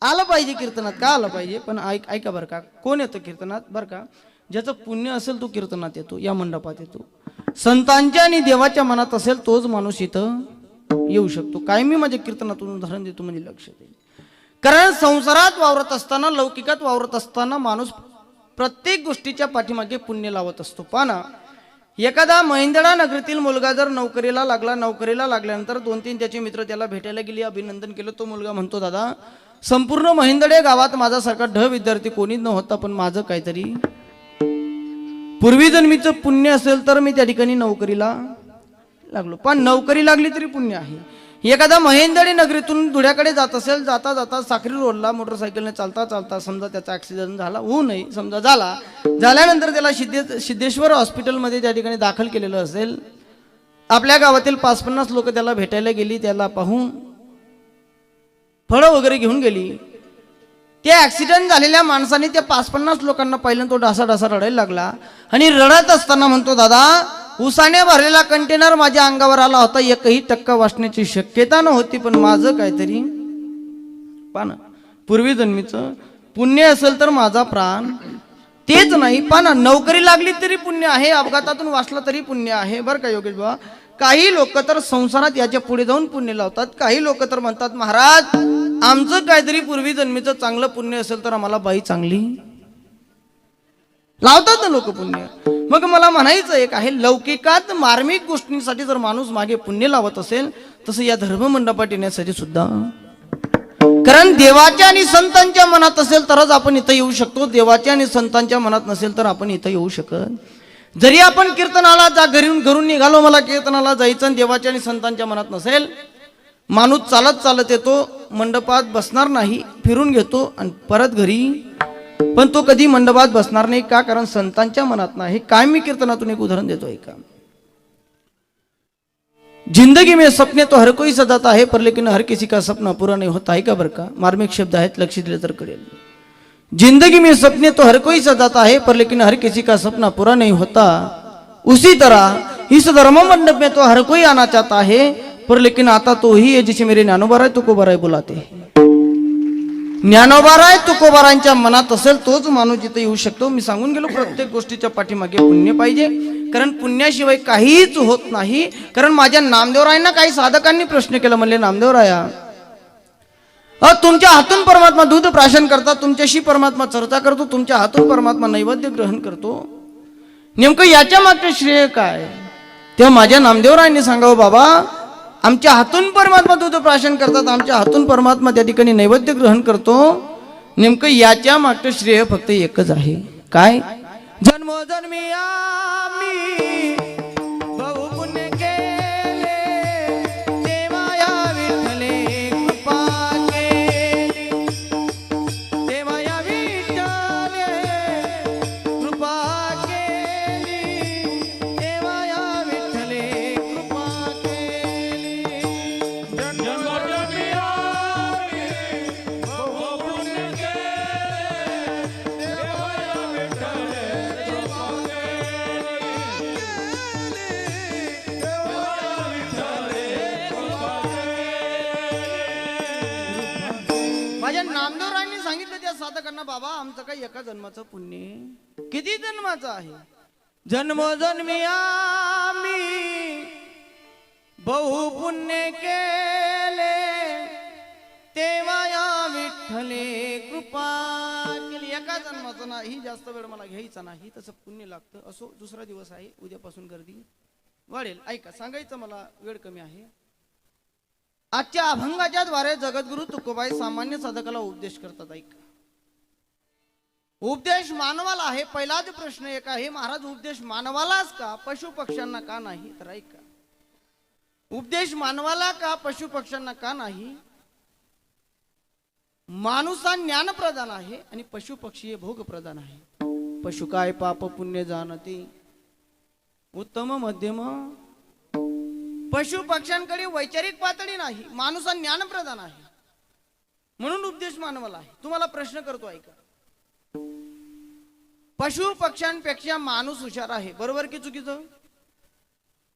आलं पाहिजे कीर्तनात, का आलं पाहिजे, पण ऐका बरं का, कोण येतं कीर्तनात बरं का, ज्याचं पुण्य असेल तो कीर्तनात येतो, या मंडपात येतो. संतांच्या आणि देवाच्या मनात असेल तोच माणूस इथं येऊ शकतो. काय मी माझ्या कीर्तनातून उदाहरण देतो म्हणजे लक्ष देईल. कारण संसारात वावरत असताना, लौकिकात वावरत असताना माणूस प्रत्येक गोष्टीच्या पाठीमागे पुण्य लावत असतो. पाना एखादा महिंदळा नगरीतील मुलगा जर नोकरीला लागला, नोकरीला लागल्यानंतर 2-3 त्याचे मित्र त्याला भेटायला गेले, अभिनंदन केलं. तो मुलगा म्हणतो, दादा संपूर्ण महिंदळे गावात माझ्यासारखा विद्यार्थी कोणीच नव्हता, पण माझं काहीतरी पूर्वीजन्मीचं पुण्य असेल तर मी त्या ठिकाणी नोकरीला लागलो. पण नोकरी लागली तरी पुण्य आहे. एखादा महेंदळी नगरीतून धुळ्याकडे जात असेल, जाता जाता साखरी रोडला मोटरसायकलने चालता चालता समजा त्याचा ॲक्सिडेंट झाला, होऊ नये समजा झाला, झाल्यानंतर त्याला सिद्धेश्वर हॉस्पिटलमध्ये त्या ठिकाणी दाखल केलेलं असेल. आपल्या गावातील 5-50 लोक त्याला भेटायला गेली, त्याला पाहून फळं वगैरे घेऊन गेली. त्या ॲक्सिडेंट झालेल्या माणसाने त्या 5-50 लोकांना पाहिलं, तो ढासा रडायला लागला आणि रडत असताना म्हणतो, दादा उसाने भरलेला कंटेनर माझ्या अंगावर आला होता, 1% वाचण्याची शक्यता नव्हती, पण माझं काहीतरी पाना पूर्वी जन्मीचं पुण्य असेल तर माझा प्राण तेच नाही. पाना नोकरी लागली तरी पुण्य आहे, अपघातातून वाचला तरी पुण्य आहे बरं का योगेश बाबा. काही लोक तर संसारात याच्या पुढे जाऊन पुण्य लावतात. काही लोक तर म्हणतात, महाराज आमचं काहीतरी पूर्वी जन्मीचं चांगलं पुण्य असेल तर आम्हाला बाई चांगली लावतात ना लोक पुण्य. मग मला म्हणायचं एक आहे, लौकिकात मार्मिक गोष्टींसाठी जर माणूस मागे पुण्य लावत असेल, तसं या धर्म मंडपात येण्यासाठी सुद्धा, कारण देवाच्या आणि संतांच्या मनात असेल तरच आपण इथं येऊ शकतो. देवाच्या आणि संतांच्या मनात नसेल तर आपण इथं येऊ शकत. जरी आपण कीर्तनाला घरून निघालो, मला कीर्तनाला जायचं आणि देवाच्या आणि संतांच्या मनात नसेल, माणूस चालत चालत येतो, मंडपात बसणार नाही, फिरून घेतो आणि परत घरी, पण तो कधी मंडपात बसणार नाही. का? कारण संतांच्या मनात नाही. काय मी कीर्तनातून एक उदाहरण देतो ऐका. जिंदगी में सपने तो हर कोई सजाता है, पर लेकिन हर किसी का सपना पूरा नहीं होता है. का बरं का, मार्मिक शब्द आहेत, लक्ष दिले तर कळेल. जिंदगी में सपने तो हर कोई सजाता है, पर लेकिन हर किसी का सपना पूरा नहीं होता. उसी तरह इस धर्म मंडप में तो हर कोई आना चाहता है, पर लेकिन आता तो ही है जिसे मेरे ज्ञानोबा राय तुकोबा राय बुलाते हैं. ज्ञानोबा राय तुकोबारांच्या मनात असेल तोच माणूस जिथे येऊ शकतो. मी सांगून गेलो, प्रत्येक गोष्टीच्या पाठीमागे पुण्य पाहिजे, कारण पुण्याशिवाय काहीच होत नाही. कारण माझ्या नामदेवरायांना काही साधकांनी प्रश्न केला, म्हणले नामदेवराया तुमच्या हातून परमात्मा दूध प्राशन करतात, तुमच्याशी परमात्मा चर्चा करतो, तुमच्या हातून परमात्मा नैवेद्य ग्रहण करतो, नेमकं याच्या मागचे श्रेय काय? तेव्हा माझ्या नामदेवरायांनी सांगावं, बाबा आमच्या हातून परमात्मा दूध प्राशन करतात, आमच्या हातून परमात्मा त्या ठिकाणी नैवेद्य ग्रहण करतो, नेमकं याच्या मागचं श्रेय फक्त एकच आहे. काय? जन्मोजन्मी आम्ही बहु पुण्य केले, तेव्हा या विठ्ठले कृपा केली, तेव्हा या विठ्ठले कृपा केली, तेव्हा या विठ्ठले कृपा केली. जन्मोजन्मी आम्ही बहु पुण्य केले, तेव्हा या विठ्ठले माझ्या नामदेवरायांनी सांगितलं त्या साधकांना, बाबा आमचं काही एका जन्माचं पुण्य किती जन्माचं आहे? जन्मोजन्मी आम्ही बहु पुण्य केले, तेव्हा या विठ्ठले कृपा केली. एका जन्माचं नाही, जास्त वेळ मला घ्यायचा नाही, तसं पुण्य लागतं. असो, दुसरा दिवस आहे, उद्यापासून गर्दी वाढेल. ऐका, सांगायचं मला वेळ कमी आहे. आजच्या अभंगाच्या द्वारे जगद्गुरु तुकोबाई सामान्य साधकाला उपदेश करतात. ऐका, उपदेश मानवाला आहे. पहिलाच प्रश्न एक आहे, महाराज उपदेश मानवालाच का, पशु पक्ष्यांना का नाही? तर ऐका, उपदेश मानवाला का, पशु पक्ष्यांना का नाही? माणूस हा ज्ञान प्रधान आहे आणि पशु पक्षी हे भोग प्रधान आहे. पशु काय पाप पुण्य जाणते, उत्तम मध्यम. पशु पक्ष्यांकडे वैचारिक पातळी नाही, माणूस हा ज्ञान प्रधान आहे, म्हणून उपदेश मानवाला आहे. तुम्हाला प्रश्न करतो ऐका, पशु पक्ष्यांपेक्षा माणूस हुशार आहे, बरोबर की चुकीचं?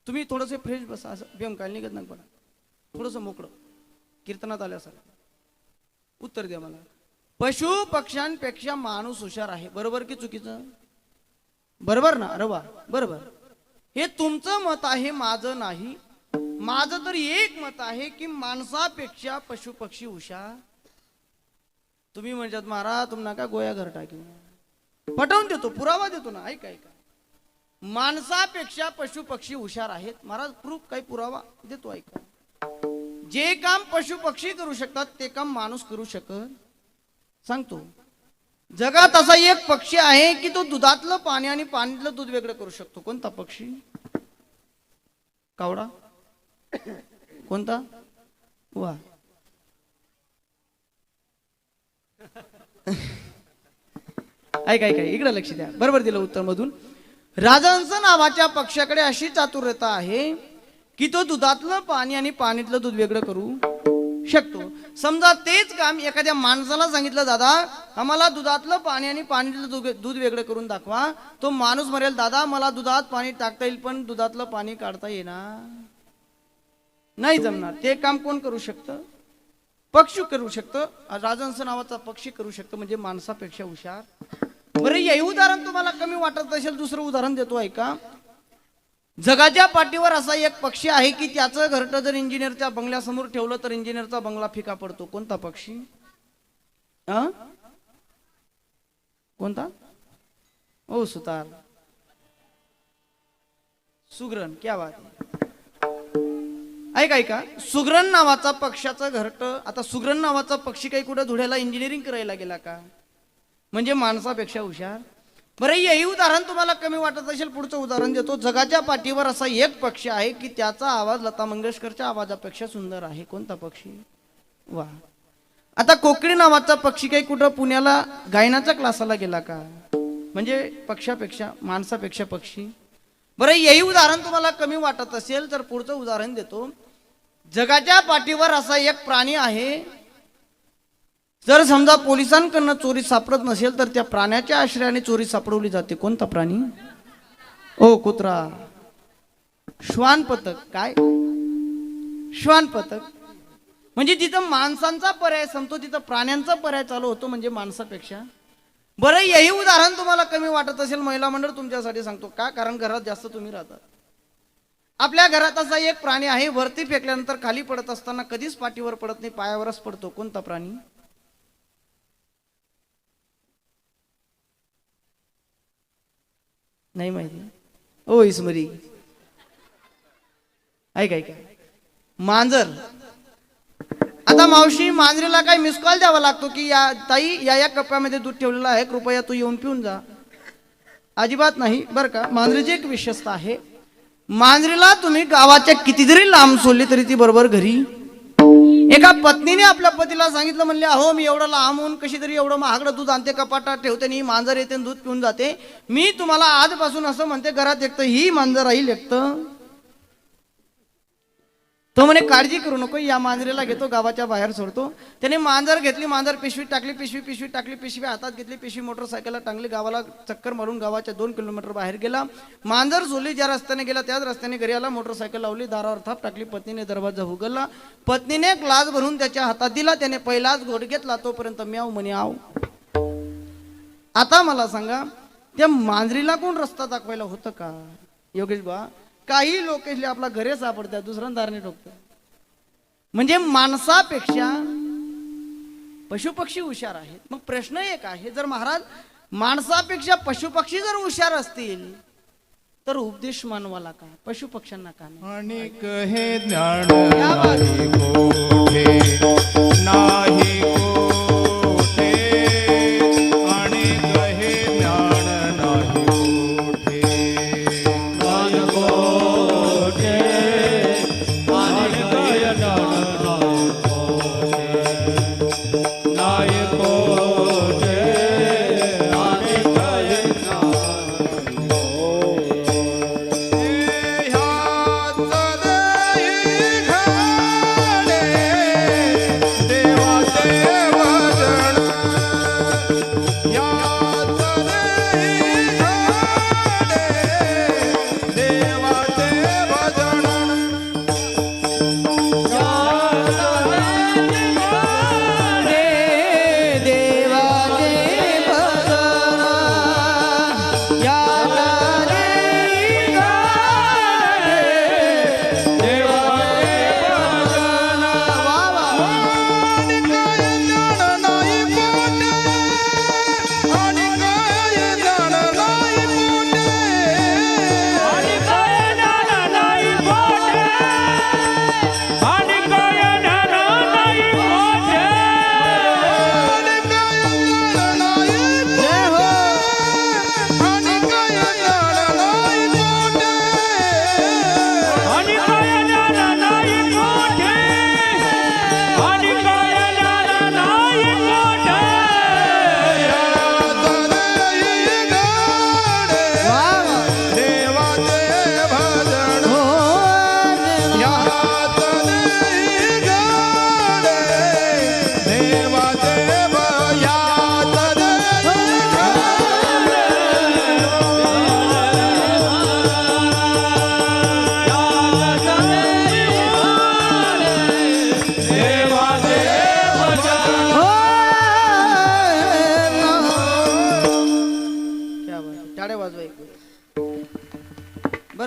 तुम्ही थोडंसं फ्रेश बसा, असं बेमकाल निघत नाही, थोडंसं मोकळं कीर्तनात आल्यासारखं उत्तर द्या मला. पशु पक्ष्यांपेक्षा माणूस हुशार आहे. बरोबर की चुकीचं? बरोबर ना? अरे वा, बरोबर. हे तुमचं मत आहे, माझं नाही. माझं तर एक मत आहे की माणसापेक्षा पशु पक्षी हुशार. तुम्ही म्हणतात महाराज तुम्हाला का गोया घर टाकी, पटवून देतो, पुरावा देतो ना. ऐका ऐका, माणसापेक्षा पशु पक्षी हुशार आहेत. महाराज प्रूफ, काही पुरावा देतो. ऐका, जे काम पशु पक्षी करू शकतात ते काम माणूस करू शकत. सांगतो, जगात असा एक पक्षी आहे की तो दुधातलं पाणी आणि पाणीतलं दूध वेगळं करू शकतो. कोणता पक्षी? कावडा. कोणता? वा. ऐका ऐका, इकडे लक्ष द्या. बरोबर दिलं उत्तर मधून. राजहंस नावाच्या पक्षाकडे अशी चातुर्यता आहे की तो दुधातलं पाणी आणि पाणीतलं दूध वेगळं करू शकतो. समजा तेच काम एखाद्या माणसाला सांगितलं, दादा आम्हाला दुधातलं पाणी आणि पाणीतलं दूध वेगळं करून दाखवा. तो माणूस म्हणेल, दादा मला दुधात पाणी टाकता येईल पण दुधातलं पाणी काढता येणार नाही, जमणार. ते काम कोण करू शकतं? पक्षी करू शकतं. राजहंस नावाचा पक्षी करू शकतं, म्हणजे माणसापेक्षा हुशार. बरं, हे उदाहरण तुम्हाला कमी वाटत असेल, दुसरं उदाहरण देतो ऐका. जगाच्या पाठीवर असा एक पक्षी आहे की त्याचं घरटं जर इंजिनियरच्या बंगल्यासमोर ठेवलं तर इंजिनियरचा बंगला फिका पडतो. कोणता पक्षी? कोणता? ओ सुतार, सुगरण. क्या बात आहे. ऐका ऐका, सुगरण नावाचा पक्षाचं घरटं. आता सुगरण नावाचा पक्षी काही कुठं धुळ्याला इंजिनिअरिंग करायला गेला का? म्हणजे माणसापेक्षा हुशार. बरं, हे उदाहरण तुम्हाला कमी वाटत असेल, पुढचं उदाहरण देतो. जगाच्या पाठीवर असा एक पक्षी आहे की त्याचा आवाज लता मंगेशकरच्या आवाजापेक्षा सुंदर आहे. कोणता पक्षी? वा. आता कोकिळी नावाचा पक्षी काही कुठं पुण्याला गायनाच्या क्लासाला गेला का? म्हणजे पक्षापेक्षा, माणसापेक्षा पक्षी. बरं, हेही उदाहरण तुम्हाला कमी वाटत असेल तर पुढचं उदाहरण देतो. जगाच्या पाठीवर असा एक प्राणी आहे, जर समजा पोलिसांकडनं चोरी सापडत नसेल तर त्या प्राण्याच्या आश्रयाने चोरी सापडवली जाते. कोणता प्राणी? ओ कुत्रा. श्वान पथक. काय? श्वान पथक. म्हणजे जिथं माणसांचा पर्याय संपतो तिथं प्राण्यांचा पर्याय चालू होतो, म्हणजे माणसापेक्षा. बरं, हेही उदाहरण तुम्हाला कमी वाटत असेल, महिला मंडळ तुमच्यासाठी सांगतो. का? कारण घरात जास्त तुम्ही राहतात. आपल्या घरात असा एक प्राणी आहे, वरती फेकल्यानंतर खाली पडत असताना कधीच पाठीवर पडत नाही, पायावरच पडतो. कोणता प्राणी? नाही माहिती? ओ इसमरी. ऐका ऐका, मांजर. आता मावशी, मांजरीला काय मिस कॉल द्यावा लागतो की या ताई या कप्प्यामध्ये दूध ठेवलेलं आहे, कृपया तू येऊन पिऊन जा? अजिबात नाही बरं का. मांजरीची एक विशेषता आहे, मांजरीला तुम्ही गावाच्या किती जरी लांब सोडली तरी ती बरोबर घरी. एका पत्नीने आपल्या पतीला सांगितलं, म्हणले अहो मी एवढं लांब होऊन कशी तरी एवढं महागडं दूध आणते, कपाटात ठेवते, आणि मांजर येते दूध पिऊन जाते. मी तुम्हाला आजपासून असं म्हणते, घरात एकतं ही मांजर राहील, एकतं. तो म्हणे काळजी करू नको, या मांजरीला घेतो गावाच्या बाहेर सोडतो. त्याने मांजर घेतली, मांजर पिशवीत टाकली, पिशवी टाकली, पिशवी हातात घेतली, पिशवी मोटरसायकलला टांगली, गावाला चक्कर मारून गावाच्या 2 किलोमीटर बाहेर गेला. मांजर सोडली, ज्या रस्त्याने गेला त्याच रस्त्याने घरी आला, मोटरसायकल लावली, दारावर थाप टाकली. पत्नीने दरवाजा उघडला, पत्नीने ग्लास भरून त्याच्या हातात दिला. त्याने पहिलाच घोट घेतला, तोपर्यंत म्याव म्हणे आव. आता मला सांगा, त्या मांजरीला कोण रस्ता दाखवायला होतं का? योगेश बा, काही लोक आपला घरे सापडतात, दुसऱ्या दारने ठोकतात. म्हणजे माणसापेक्षा पशुपक्षी हुशार आहेत. मग प्रश्न एक आहे, जर महाराज माणसापेक्षा पशुपक्षी जर हुशार असतील तर उपदेश मानवाला का, पशुपक्ष्यांना का नाही? अनेक हे ज्ञान नाही कोठे, नाही कोठे, अनेक हे ज्ञान नाही कोठे, नाही कोठे, अनेक हे ज्ञान नाही कोठे, नाही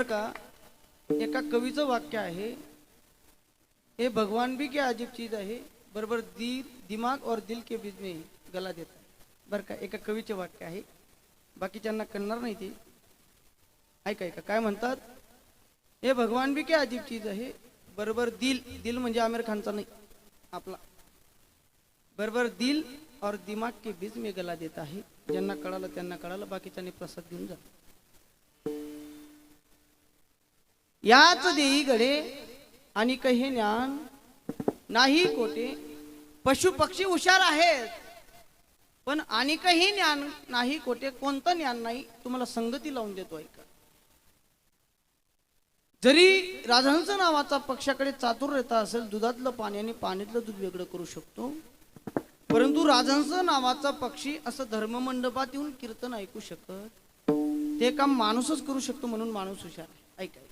का एका कवीचं वाक्य आहे, हे भगवान भी क्या अजीब चीज आहे, बरोबर दिमाग और दिल के बीच में गला देता है. बरं का, एका कवीचे वाक्य आहे, बाकीच्यांना कळणार नाही ते. ऐका ऐका काय म्हणतात, हे भगवान भी क्या अजीब चीज आहे, बरोबर दिल म्हणजे आमिर खानचा नाही आपला, बरोबर दिल और दिमाग के बीच में गला देता है. ज्यांना कळालं त्यांना कळालं, बाकीच्यांनी प्रसाद घेऊन जा. याच देईकडे आणि काही ज्ञान नाही कोटे, पशु पक्षी हुशार आहेत पण आणि काही ज्ञान नाही कोटे. कोणतं ज्ञान नाही, तुम्हाला संगती लावून देतो ऐका. जरी राजहंस नावाचा पक्षाकडे चातुर्यता असेल, दुधातलं पाणी आणि पाण्यातलं दूध वेगळं करू शकतो, परंतु राजहंस नावाचा पक्षी असं धर्ममंडपात येऊन कीर्तन ऐकू शकत, ते काम माणूसच करू शकतो, म्हणून माणूस हुशार आहे. ऐका ऐका.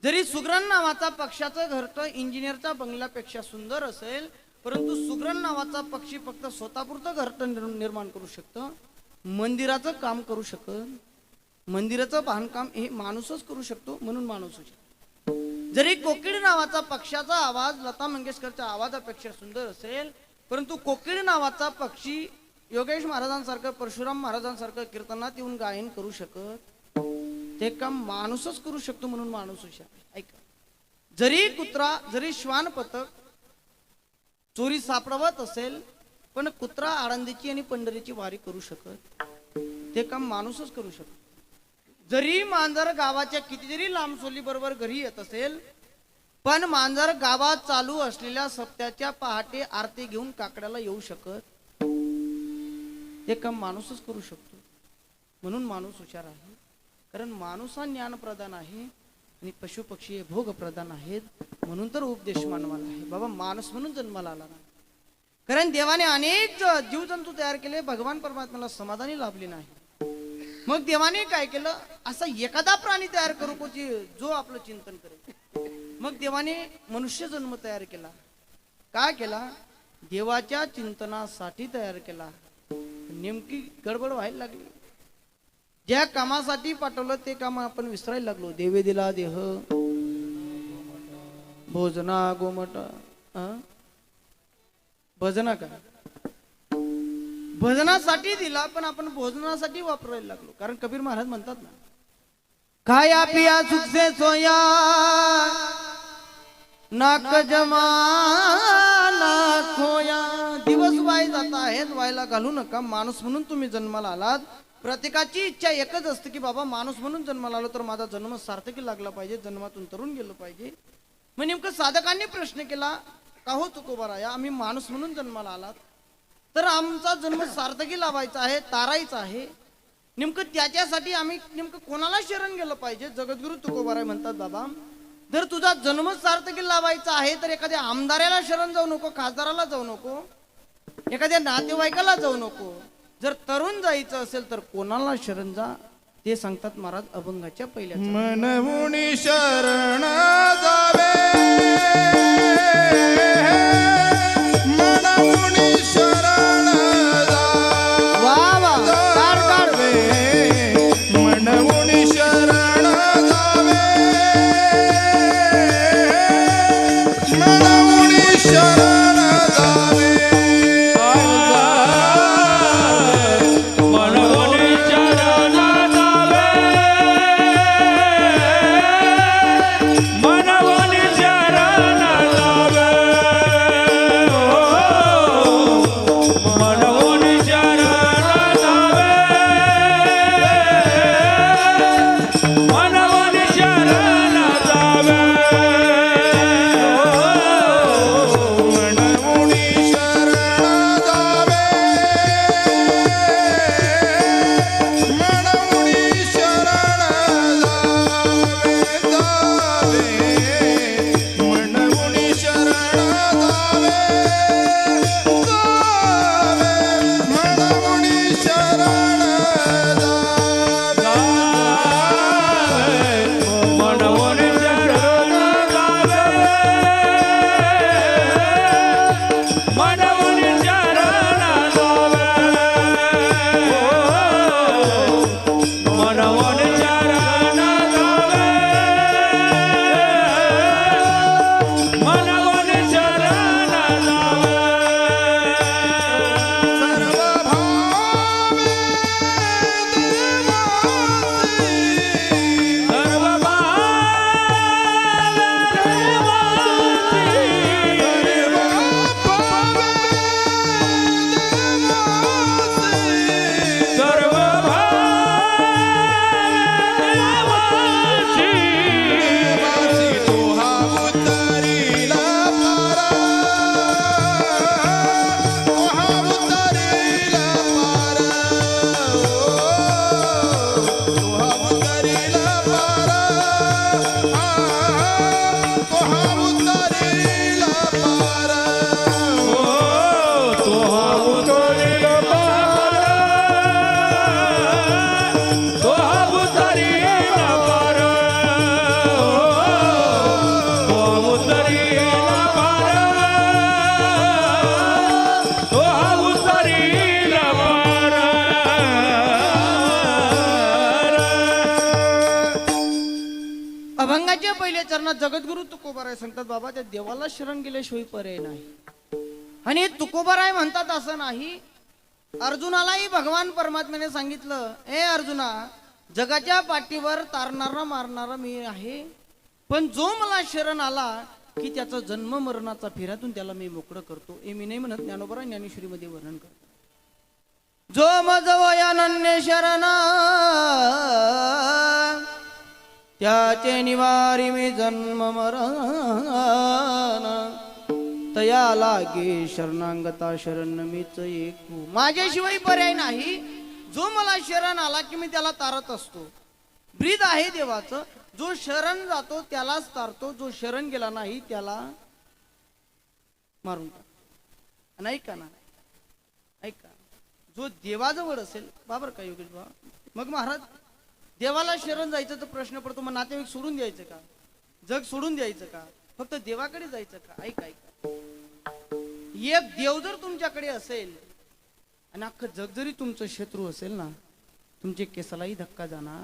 जरी सुग्रण नावाचा पक्षाचं घरटं इंजिनियरच्या बंगल्यापेक्षा सुंदर असेल, परंतु सुग्रण नावाचा पक्षी फक्त स्वतःपुरतं घरटं निर्माण करू शकतं, मंदिराचं काम करू शकत, मंदिराचं बांधकाम हे माणूसच करू शकतो, म्हणून माणूस हुशार. जरी कोकिळ नावाचा पक्षाचा आवाज लता मंगेशकरच्या आवाजापेक्षा सुंदर असेल, परंतु कोकिळ नावाचा पक्षी योगेश महाराजांसारखं, परशुराम महाराजांसारखं कीर्तनात येऊन गायन करू शकत, ते काम माणूसच करू शकतो, म्हणून माणूस हुशार. ऐका. जरी कुत्रा, जरी श्वान पथक चोरी सापडवत असेल, पण कुत्रा आळंदीची आणि पंढरीची वारी करू शकत, ते काम माणूसच करू शकतो. जरी मांजर गावाच्या किती जरी लांब सोली बरोबर घरी येत असेल, पण मांजर गावात चालू असलेल्या सप्त्याच्या पहाटे आरती घेऊन काकड्याला येऊ शकत, ते काम माणूसच करू शकतो, म्हणून माणूस हुशार आहे. कारण माणूस हा ज्ञान प्रधान आहे आणि पशु पक्षी हे भोग प्रधान आहेत, म्हणून तर उपदेश मानवाला आहे. बाबा माणूस म्हणून जन्माला आला ना, कारण देवाने अनेक जीवजंतू तयार केले, भगवान परमात्म्याला समाधानी लाभली नाही. मग देवाने काय केलं, असा एखादा प्राणी तयार करू को जो आपलं चिंतन करेल. मग देवाने मनुष्य जन्म तयार केला. काय केला, देवाच्या चिंतनासाठी तयार केला. नेमकी गडबड व्हायला लागली. ज्या कामासाठी पाठवलं ते काम आपण विसरायला लागलो. देवे दिला देह भोजना गोमट, भजना का भजनासाठी दिला, पण आपण भोजनासाठी वापरायला लागलो. कारण कबीर महाराज म्हणतात ना, खाया पिया सुख से सोया नाक जमाना खोया. दिवस वाय जात आहेत, व्हायला घालू नका. माणूस म्हणून तुम्ही जन्माला आलात. प्रत्येकाची इच्छा एकच असते की बाबा माणूस म्हणून जन्माला आलो तर माझा जन्म सार्थकी लागला पाहिजे, जन्मातून तरुण गेलो पाहिजे. मग नेमकं साधकांनी प्रश्न केला, का हो तुकोबाराया, आम्ही माणूस म्हणून जन्माला आलात, तर आमचा जन्म सार्थकी लावायचा आहे, तारायचा आहे. नेमकं त्याच्यासाठी आम्ही नेमकं कोणाला शरण गेलं पाहिजे. जगद्गुरु तुकोबाराय म्हणतात, बाबा जर तुझा जन्म सार्थकी लावायचा आहे तर एखाद्या आमदाराला शरण जाऊ नको, खासदाराला जाऊ नको, एखाद्या नातेवाईकाला जाऊ नको. जर तरुण जायचं असेल तर कोणाला शरण जा, ते सांगतात महाराज अभंगाच्या पहिल्या. मनमुनी शरण जावे, मनमुनी शरण जावे, वा वा काढ काढ मनमुनी शरण जावे, मनमुनी शरण जावे. हा उतरील पार तो हा उतरील पार तो हा उतरील पार तो हा उतरील पार अभंगाच्या पहिल्या चरणात जगद्गुरु तुकोबाराय सांगतात बाबा त्या देवाला शरण गेल्याशिवाय पर्याय नाही. आणि तुकोबाराय म्हणतात असं नाही, अर्जुनालाही भगवान परमात्म्याने सांगितलं, ए अर्जुना, जगाच्या पाठीवर तारणारा मारणारा मी आहे, पण जो मला शरण आला की त्याचा जन्म मरणाचा फेऱ्यातून त्याला मी मोकळं करतो. हे मी नाही म्हणत, ज्ञानोबा ज्ञानेश्वरीमध्ये वर्णन करतो. जो मज वयानन्य शरणा त्याचे निवारी मी जन्म मरण, तया लागे शरणांगता शरण मीच एकू. माझ्याशिवाय पर्याय नाही. जो मला शरण आला की मी त्याला तारत असतो. ब्रीद आहे देवाचं, जो शरण जातो त्यालाच तारतो, जो शरण गेला नाही त्याला मारून टाकतो. नाही का ना, ऐका, जो देवाजवळ असेल, बाबर का योगेश बाबा, मग महाराज देवाला शरण जायचं तर प्रश्न पडतो, मग नातेवाईक सोडून द्यायचं का, जग सोडून द्यायचं का, फक्त देवाकडे जायचं का? ऐका ऐका, एक देव जर तुमच्याकडे असेल आणि अख्खं जग जरी तुमचं शत्रू असेल ना, तुमच्या केसालाही धक्का जाणार.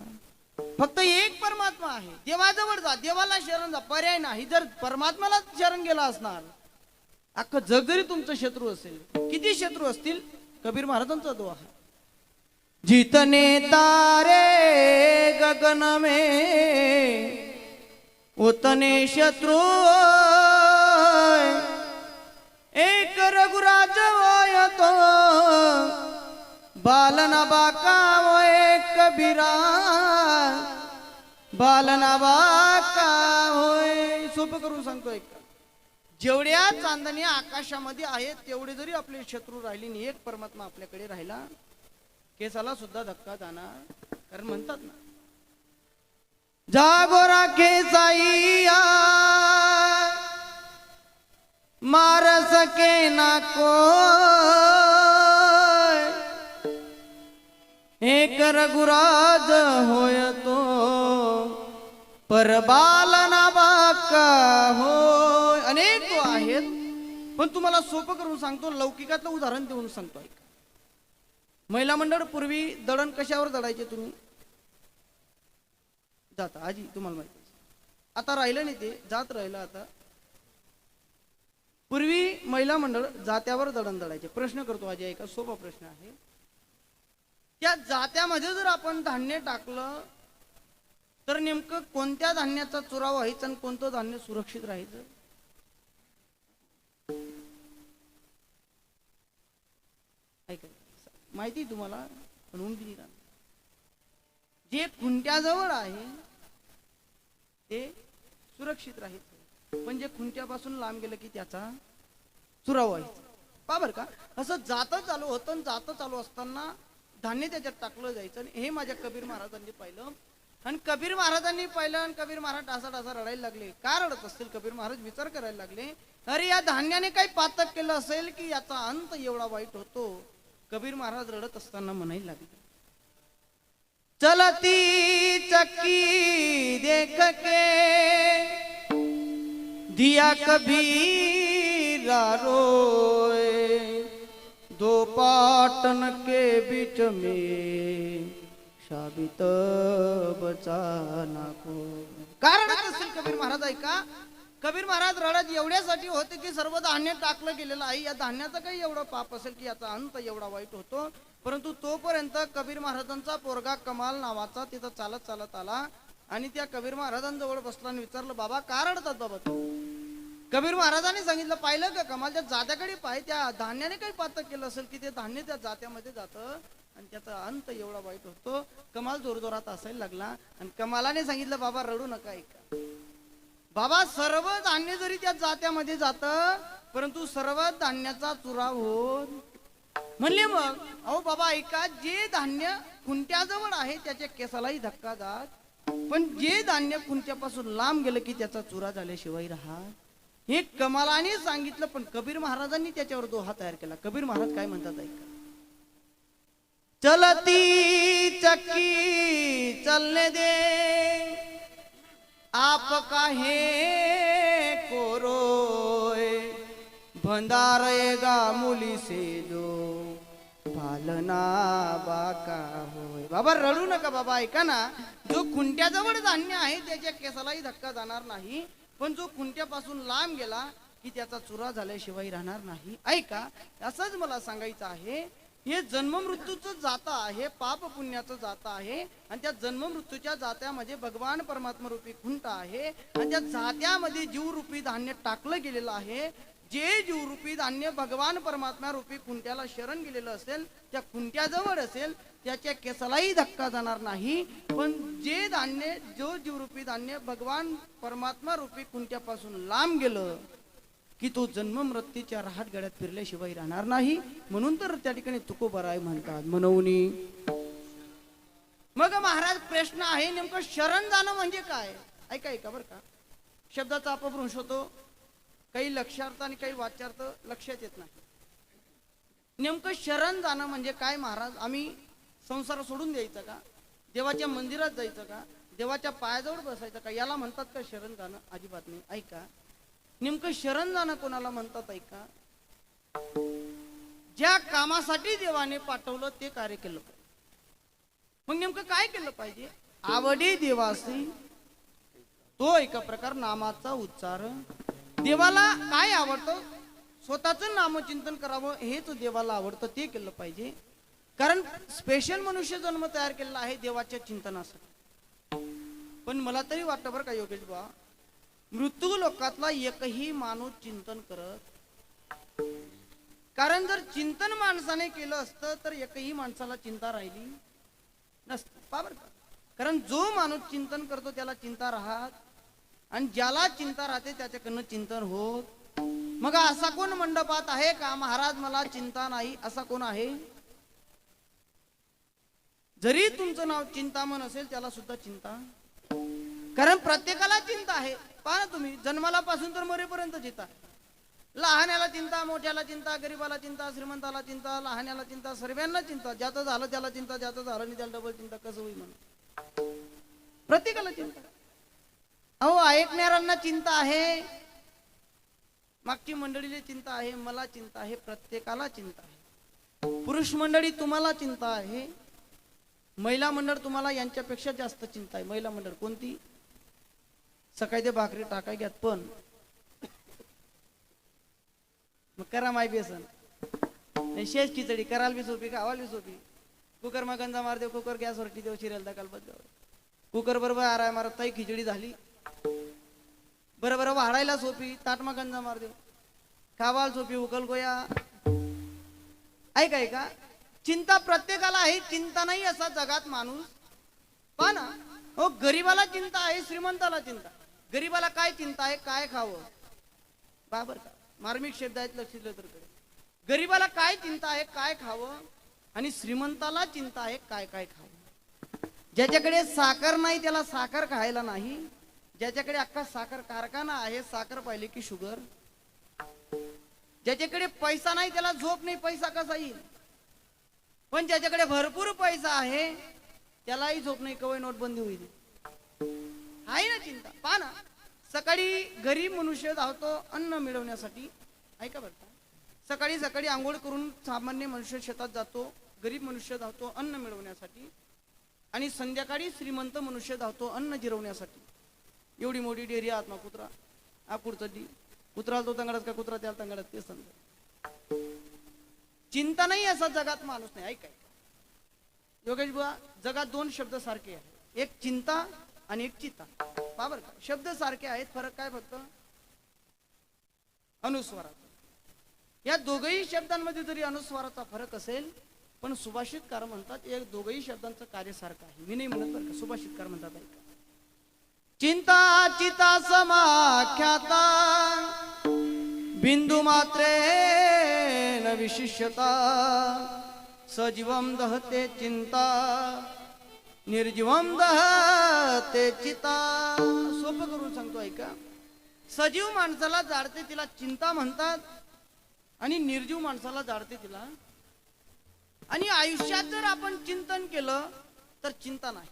फक्त एक परमात्मा आहे, देवाजवळ जा, देवाला शरण जा, पर्याय नाही. जर परमात्म्याला शरण गेला असणार, अख्खं जग जरी तुमचं शत्रू असेल, किती शत्रू असतील, कबीर महाराजांचा दोहा, जितने तारे गगन में उतने शत्रु, एक रघुराज होय तो बालना बाका होय कबीरा, बालना बाका होय. सोपं करून सांगतोय का, जेवढ्या चांदण्या आकाशामध्ये आहेत तेवढे जरी आपले शत्रू राहिले आणि एक परमात्मा आपल्याकडे राहिला, केसाला सुद्धा धक्का जाणार. कारण म्हणतात ना, जागो राखे साईया मार सके ना कोय, एक रघुराज होय तो परबालना बाका होय. अनेक तो आहेत, पण तुम्हाला सोपं करून सांगतो, लौकिकातलं उदाहरण देऊन सांगतो. ऐका, महिला मंडळ पूर्वी दळण कशावर दळायचे तुम्ही जाता, आजी तुम्हाला माहिती, आता राहिलं नाही ते, जात राहिलं आता. पूर्वी महिला मंडळ जात्यावर दळण दळायचे. प्रश्न करतो आजी, ऐका, सोपा प्रश्न आहे. त्या जात्यामध्ये जर आपण धान्य टाकलं तर नेमकं कोणत्या धान्याचा चुरा व्हायचा आणि कोणतं धान्य सुरक्षित राहायचं? ऐका, माहिती तुम्हाला, पण उमदी जे खुंट्याजवळ आहे ते सुरक्षित राहायचं, पण जे खुंट्यापासून लांब गेलं की त्याचा चुरा व्हायचा. का बर का? असं जातं चालू होतं, जातं चालू असताना धान्य त्याच्यात टाकलं जायचं. आणि हे माझ्या कबीर महाराजांनी पाहिलं, आणि कबीर महाराजांनी पाहिलं, आणि कबीर महाराज ढासा रडायला लागले. का रडत असतील कबीर महाराज? विचार करायला लागले, अरे या धान्याने काही पातक केलं असेल की याचा अंत एवढा वाईट होतो. कबीर महाराज रडत असताना म्हणायला लागले, चलती चक्की देख के दिया कबीरा रोए, दो पाटन के बीच में शाबित बचाना को. कारण असेल कबीर महाराज. ऐका, कबीर महाराज रडत एवढ्यासाठी होते की सर्व धान्य टाकलं गेलेलं आहे, या धान्याचं काही एवढं पाप असेल की याचा अंत एवढा वाईट होतो. परंतु तोपर्यंत कबीर महाराजांचा पोरगा कमाल नावाचा तिथं चालत चालत आला आणि त्या कबीर महाराजांजवळ बसला आणि विचारलं, बाबा का रडतात बाबा तू? कबीर महाराजांनी सांगितलं, पाहिलं का कमाल, त्या जात्याकडे पाय, त्या धान्याने काही पातक केलं असेल की ते धान्य त्या जात्यामध्ये जातं आणि त्याचा अंत एवढा वाईट होतो. कमाल जोरजोरात असायला लागला आणि कमालाने सांगितलं, बाबा रडू नका. ऐका बाबा, सर्व धान्य जरी त्या जात्यामध्ये जातं परंतु सर्व धान्याचा चुरा होत. म्हणले मग, अहो बाबा ऐका, जे धान्य खुंट्याजवळ आहे त्याच्या केसालाही धक्का जात, पण जे धान्य खुंट्यापासून लांब गेलं की त्याचा चुरा झाल्याशिवाय राहत हे कमालाने सांगितलं, पण कबीर महाराजांनी त्याच्यावर दोहा तयार केला. कबीर महाराज काय म्हणतात ऐका. चलती चक्की चलने दे, आप काहे को रोए, भंडारेगा मुली से जो पालना बाका होय. बाबा रडू नका बाबा, ऐका ना. जो खुंट्याजवळ धान्य आहे त्याच्या केसालाही धक्का जाणार नाही, पण जो खुंट्यापासून लांब गेला की त्याचा चुरा झाल्याशिवाय राहणार नाही. ऐका, असंच मला सांगायचं आहे. हे जन्म मृत्यूचं जाता आहे, पाप पुण्याचं जाता आहे, आणि त्या जन्म मृत्यूच्या जात्यामध्ये भगवान परमात्मा रूपी खुंटा आहे, आणि त्या जात्यामध्ये जीवरूपी धान्य टाकलं गेलेलं आहे. जे जीवरूपी धान्य भगवान परमात्मा रूपी खुंट्याला शरण गेलेलं असेल, त्या खुंट्याजवळ असेल, त्याच्या केसालाही धक्का जाणार नाही. पण जे धान्य, जो जीवरूपी धान्य भगवान परमात्मा रूपी खुंट्यापासून लांब गेलं की तो जन्म मृत्यूच्या राहत गड्यात फिरल्याशिवाय राहणार नाही. म्हणून तर त्या ठिकाणी तुकोबाराय म्हणतात म्हणूनी. मग महाराज प्रश्न आहे, नेमकं शरण जाणं म्हणजे काय. ऐका ऐका बरं का. शब्दाचा अपभ्रंश होतो, काही लक्षार्थ आणि काही वाच्यार्थ लक्षात येत नाही. नेमकं शरण जाणं म्हणजे काय महाराज. आम्ही संसार सोडून द्यायचा का, देवाच्या मंदिरात जायचं का, देवाच्या पायाजवळ बसायचं का, याला म्हणतात का शरण जाणं. अजिबात नाही. ऐका, नेमकं शरण जाणं कोणाला म्हणतात ऐका. ज्या कामासाठी देवाने पाठवलं ते कार्य केलं पाहिजे. मग नेमकं काय केलं पाहिजे. आवडी देवासी तो एका प्रकार नामाचा उच्चार. देवाला काय आवडतं, स्वतःचं नामचिंतन करावं हेच देवाला आवडतं, ते केलं पाहिजे. कारण स्पेशल मनुष्य जन्म तयार केलेला आहे देवाच्या चिंतनासाठी. पण मला तरी वाटतं बरं का योगेश बा, मृत्यू लोकातला एकही माणूस चिंतन करत. कारण जर चिंतन माणसाने केलं असतं तर एकही माणसाला चिंता राहिली नसतं. बरोबर का. कारण जो माणूस चिंतन करतो त्याला चिंता राहत, आणि ज्याला चिंता राहते त्याच्याकडनं चिंतन होत. मग असा कोण मंडपात आहे का महाराज मला चिंता नाही, असा कोण आहे. जरी तुमचं नाव चिंतामण असेल त्याला सुद्धा चिंता. कारण प्रत्येकाला चिंता आहे. पहा ना तुम्ही, जन्माला पासून तर मरेपर्यंत चिंता. लहान्याला चिंता, मोठ्याला चिंता, गरीबाला चिंता, श्रीमंताला चिंता, लहान्याला चिंता, सर्वांना चिंता. ज्याचं झालं त्याला चिंता, ज्याचं झालं नाही त्याला डबल चिंता. कसं होईल म्हणून प्रत्येकाला चिंता. अहो ऐकणाऱ्यांना चिंता आहे, मागची मंडळीला चिंता आहे, मला चिंता आहे, प्रत्येकाला चिंता आहे. पुरुष मंडळी तुम्हाला चिंता आहे, महिला मंडळ तुम्हाला यांच्यापेक्षा जास्त चिंता आहे. महिला मंडळ कोणती. सकाळी ते भाकरी टाकाय घ्यात, पण मग करा माय बेसन शेष खिचडी कराल बी सोपी, खावाल बी सोपी. कुकर मग गंजा मार देव, कुकर गॅसवरती देव, शिरेल दाखल बद्दल कुकर बरोबर आराय मारत ताई खिचडी झाली. बरोबर वाढायला सोपी, ताट मग गंजा मार देव, खावाल सोपी, उकल गोया. ऐका ऐका, चिंता प्रत्येकाला आहे. चिंता नाही असा जगात माणूस पहा ना. हो, गरीबाला चिंता आहे, श्रीमंताला चिंता. गरीबाला काय चिंता आहे, काय खावं. बाबर का मार्मिक शब्द आहेत, लक्ष दिलं तर. गरीबाला काय चिंता आहे, काय खावं, आणि श्रीमंताला चिंता आहे काय काय खावं. ज्याच्याकडे साखर नाही त्याला साखर खायला नाही. ज्याच्याकडे अख्खा साखर कारखाना आहे, साखर पाहिली की शुगर. ज्याच्याकडे पैसा नाही त्याला झोप नाही, पैसा कसा येईल. पण ज्याच्याकडे भरपूर पैसा आहे त्यालाही झोप नाही, कवय नोटबंदी होईल. आहे ना चिंता. पहा ना, सकाळी गरीब मनुष्य धावतो अन्न मिळवण्यासाठी. ऐका बरं, सकाळी सकाळी आंघोळ करून सामान्य मनुष्य शेतात जातो, गरीब मनुष्य धावतो अन्न मिळवण्यासाठी. आणि संध्याकाळी श्रीमंत मनुष्य धावतो अन्न जिरवण्यासाठी. एवढी मोठी डेअरी आत्मा कुत्रा आकुडचडी, कुत्रा तो तंगडात का कुत्रा त्याला तंगडात, ते समजा. चिंता नाही असा जगात माणूस नाही. ऐकाय योगेश बुवा, जगात दोन शब्द सारखे आहेत, एक चिंता आणि एक चिता. पाबर का, शब्द सारखे आहेत, फरक काय फक्त अनुस्वाराचा. या दोघही शब्दांमध्ये जरी अनुस्वाराचा फरक असेल, पण सुभाषितकार म्हणतात एक दोघही शब्दांचं कार्य सारखं आहे. मी नाही म्हणत बरं का, सुभाषितकार म्हणतात ऐका. चिंता चिता समाख्याता बिंदू मात्रे न विशिष्यता सजीवम दहते चिंता निर्जीवम दहते चिता. सोपं करून सांगतो ऐका. सजीव माणसाला जाळते तिला चिंता म्हणतात आणि निर्जीव माणसाला जाळते तिला. आणि आयुष्यात जर आपण चिंतन केलं तर चिंता नाही,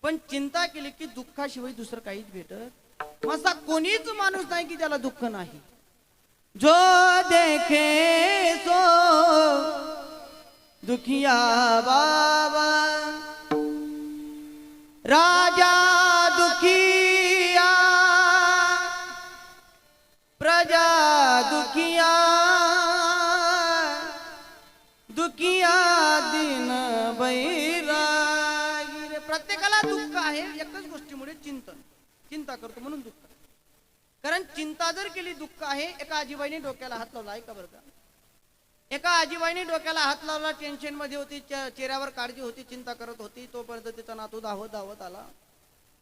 पण चिंता केली की दुःखाशिवाय दुसरं काहीच भेटत. असा कोणीच माणूस नाही की त्याला दुःख नाही. जो देखे सो दुखिया बाबा, राजा दुखिया प्रजा दुखिया, दुखिया दिन बैरागी रे. प्रत्येकाला दुःख आहे एकच गोष्टीमुळे, चिंता करतो म्हणून दुःख. कारण चिंता जर केली दुःख आहे. एका आजीबाईने डोक्याला हात लावला, ऐका बरं का. एका आजीबाईने डोक्याला हात लावला, टेन्शन मध्ये होती, चेहऱ्यावर काळजी होती, चिंता करत होती. तोपर्यंत तिचा नातू धावत धावत आला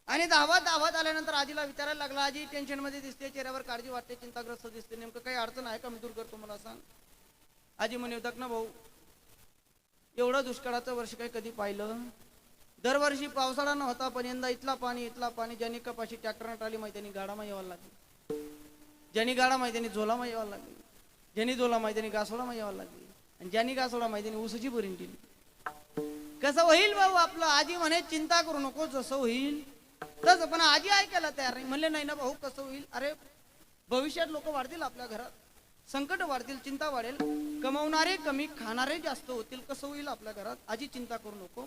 आणि धावत आल्यानंतर आजीला विचारायला लागला, आजी टेन्शन मध्ये दिसते, चेहऱ्यावर काळजी वाटते, चिंताग्रस्त दिसते, नेमकं काही अडचण आहे का, मी दूर करतो मला सांग. आजी म्हणे, ना भाऊ, एवढं दुष्काळाचं वर्ष काही कधी पाहिलं? दरवर्षी पावसाळा नव्हता, पण यंदा इथला पाणी ज्यांनी कपाशी ट्रॅक्टरने टाळली माहिती, त्यांनी गाडामा यावं लागली. ज्यांनी गाडा माहिती त्यांनी झोलामा यावं लागली. ज्यांनी झोला माहिती त्यांनी गासोडा यावं लागली. आणि ज्यांनी गासोडा माहिती त्यांनी ऊसाची भरीन दिली. कसं होईल भाऊ आपलं? आजी म्हणे, चिंता करू नको, जसं होईल तसं. पण आजी ऐकायला तयार नाही. म्हणले, नाही ना भाऊ, कसं होईल? अरे भविष्यात लोक वाढतील आपल्या घरात, संकट वाढतील, चिंता वाढेल, कमवणारे कमी, खाणारे जास्त होतील, कसं होईल आपल्या घरात? आजी चिंता करू नको,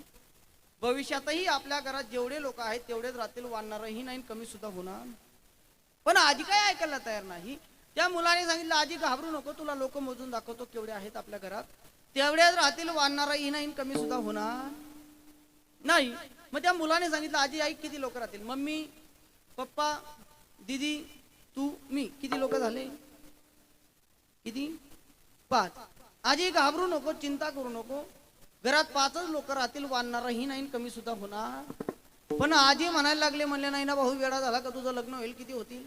भविष्यातही आपल्या घरात जेवढे लोक आहेत तेवढेच राहतील, वाढणारही नाही, कमी सुद्धा होणार. पण आजी काय ऐकायला तयार नाही. त्या मुलाने सांगितलं, आजी घाबरू नको, तुला लोक मोजून दाखवतो केवढे आहेत आपल्या घरात, तेवढेच राहतील, वाढणारही नाही, कमी सुद्धा होणार नाही. मग त्या मुलाने सांगितलं, आजी ऐक, किती लोक राहतील? मम्मी, पप्पा, दीदी, तू, मी, किती लोक झाले? किती? 5. आजी घाबरू नको, चिंता करू नको, घरात 5च लोक राहतील, वाढणारही नाही, कमी सुद्धा होणार. पण आजी म्हणायला लागले, म्हणले, नाही ना भाऊ, वेळा झाला का तुझं लग्न होईल, किती होतील?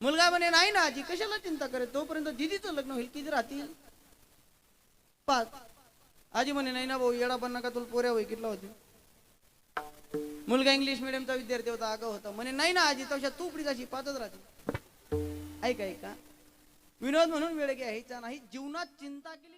मुलगा म्हणे, नाही ना आजी, कशाला चिंता करे, तोपर्यंत दीदीचं लग्न होईल, किती राहतील? 5. आजी म्हणे, नाही ना भाऊ, येडा पण नका, तुला पोऱ्या होई कितला होती? मुलगा इंग्लिश मिडियमचा विद्यार्थी होता, आगाऊ होता. म्हणे, नाही ना आजी, तशा तू पुढे जाशी 5च राहतील. ऐका, विनोद म्हणून वेळ घ्यायचा नाही. जीवनात चिंता केली